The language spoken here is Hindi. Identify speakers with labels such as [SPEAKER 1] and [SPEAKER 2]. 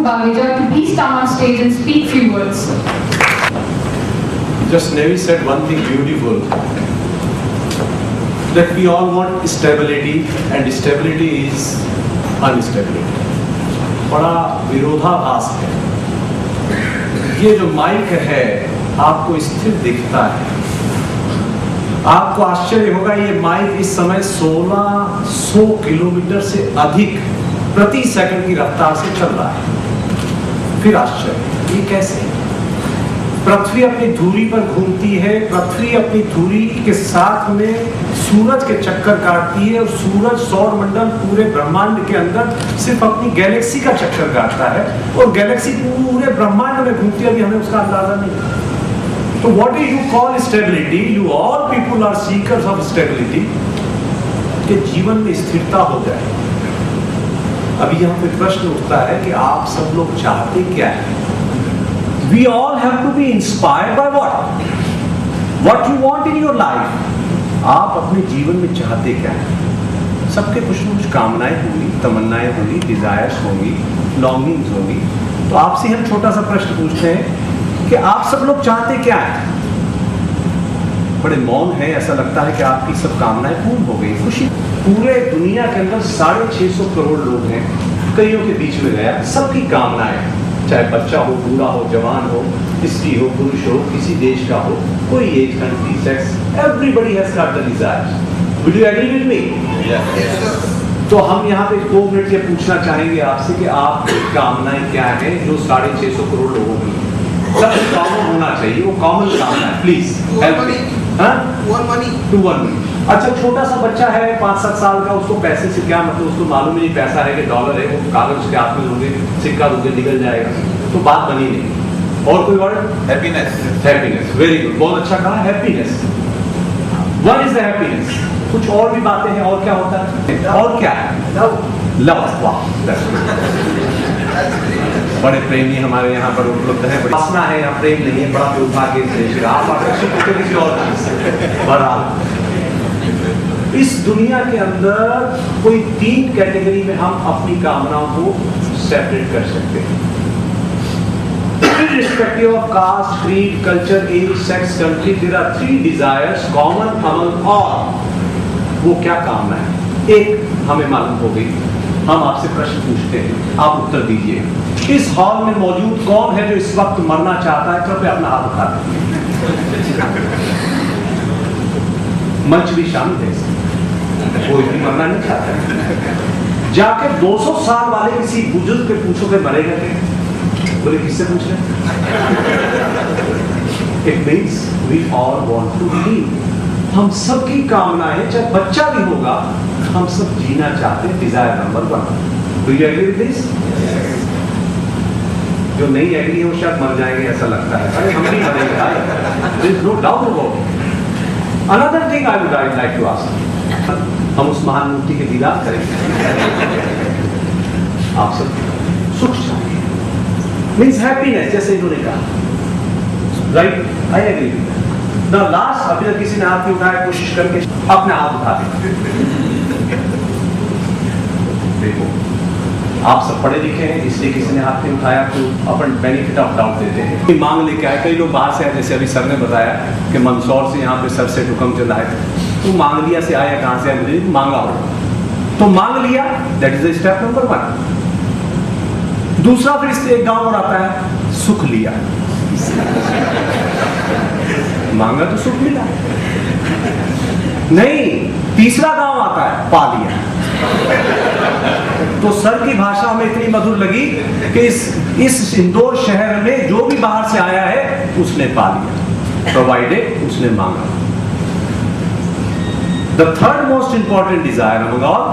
[SPEAKER 1] Bhavija to please come on stage and speak few words.
[SPEAKER 2] Just Nevi said one thing beautiful, that we all want stability and stability is instability. बड़ा विरोधाभास है। ये जो माइक है आपको स्थिर दिखता है, आपको आश्चर्य होगा ये माइक इस समय 1600 किलोमीटर से अधिक प्रति सेकंड की रफ्तार से चल रहा है। फिर आश्चर्य, ये कैसे? पृथ्वी अपनी धुरी पर घूमती है, पृथ्वी अपनी धुरी के साथ में सूरज के चक्कर काटती है और सूरज सौर मंडल पूरे ब्रह्मांड के अंदर सिर्फ अपनी गैलेक्सी का चक्कर काटता है और गैलेक्सी पूरे ब्रह्मांड में घूमती है, अभी हमें उसका अंदाजा नहीं। तो what do you call stability? You all people are seekers of stability, कि जीवन में स्थिरता हो जाए। अभी यहाँ पे प्रश्न उठता है कि आप सब लोग चाहते क्या है? We all have to be inspired by what? What you want in your life? आप अपने जीवन में चाहते क्या है? सबके कुछ न कुछ कामनाएं होंगी, तमन्नाएं होंगी, डिजायर्स होंगी, लॉन्गिंग्स होंगी। तो आपसे हम छोटा सा प्रश्न पूछते हैं कि आप सब लोग चाहते क्या है? बड़े मौन है, ऐसा लगता है कि आपकी सब कामनाएं पूर्ण हो गई। खुशी पूरे दुनिया के अंदर 650 करोड़ लोग हैं, कईयों के बीच में गया, सबकी कामनाएं, चाहे बच्चा हो, बूढ़ा हो, जवान हो, स्त्री हो, पुरुष हो, किसी देश का हो, कोई age, country, sex, everybody has got the desire. Will you agree with me? तो हम यहाँ पे 2 मिनट ये पूछना चाहेंगे आपसे कि आपकी कामनाएं क्या हैं जो 650 करोड़ लोगों की सब कॉमन होना चाहिए, वो कॉमन कामना है। Please help me. अच्छा, छोटा सा बच्चा है 5-7 साल का, उसको पैसे से क्या मतलब, उसको मालूम नहीं पैसा है कि डॉलर है, वो कागज उसके हाथ में दोगे, सिक्का दोगे, निकल जाएगा, तो बात बनी नहीं। और कोई word? Happiness. Happiness, very good, बहुत अच्छा कहा, happiness. What is the happiness? कुछ और भी बातें हैं, और क्या होता है? और क्या है? लव। बड़े प्रेमी हमारे यहाँ पर उपलब्ध है, वासना है, यहाँ प्रेम नहीं है, बड़ा दुर्भाग्य से आप आकर्षित होते किसी और बहरहाल इस दुनिया के अंदर कोई 3 कैटेगरी में हम अपनी कामनाओं को सेपरेट कर सकते हैं। Irrespective of caste, creed, culture, age, sex, country, there are 3 desires common among all. वो क्या कामना है? एक हमें मालूम हो गई, हम आपसे प्रश्न पूछते हैं, आप उत्तर दीजिए। इस हॉल में मौजूद कौन है जो इस वक्त मरना चाहता है? कृपया अपना हाथ उठा दें। मंच भी शामिल है, कोई भी मरना नहीं चाहता है। जाके 200 साल वाले किसी बुजुर्ग पे पूछोगे मरेगा क्या? बोले किससे पूछ रहे? It means we all want to live. हम सबकी कामनाएं, चाहे बच्चा भी होगा, हम सब जीना चाहते हैं। Desire number 1। Do you agree with this? जो नहीं एग्री है वो शायद मर जाएंगे, ऐसा लगता है। अरे हम नहीं मरेंगे, there is no doubt about it. Another thing I would like to ask, हम उस महान मूर्ति के दीदार करेंगे। आप सब सुख चाहिए, मीन्स हैप्पीनेस, जैसे इन्होंने कहा, right? I agree with that. Now last, अभी तक किसी ने हाथ नहीं उठाया, कोशिश करके अपने हाथ उठा दें। देखो, आप सब पढ़े लिखे हैं, इसलिए किसी ने हाथ नहीं उठाया, तो अपन बेनिफिट ऑफ डाउट देते हैं। कोई मांग लेके आए, कई लोग बाहर से आए, जैसे अभी सर ने बताया कि मंदसौर से यहाँ पे सर से हुक्म चल रहा है, तो मांग लिया से आया, कहाँ से आया मुझे मांगा हो, तो मांग लिया, that is the step number 1। दूसरा फिर इससे एक गांव और आता है, सुख लिया। मांगा तो सुख मिला नहीं, तीसरा गांव आता है, पा लिया। तो सर की भाषा में इतनी मधुर लगी कि इस इंदौर शहर में जो भी बाहर से आया है उसने पा लिया, प्रोवाइडेड उसने मांगा। The third most important desire among all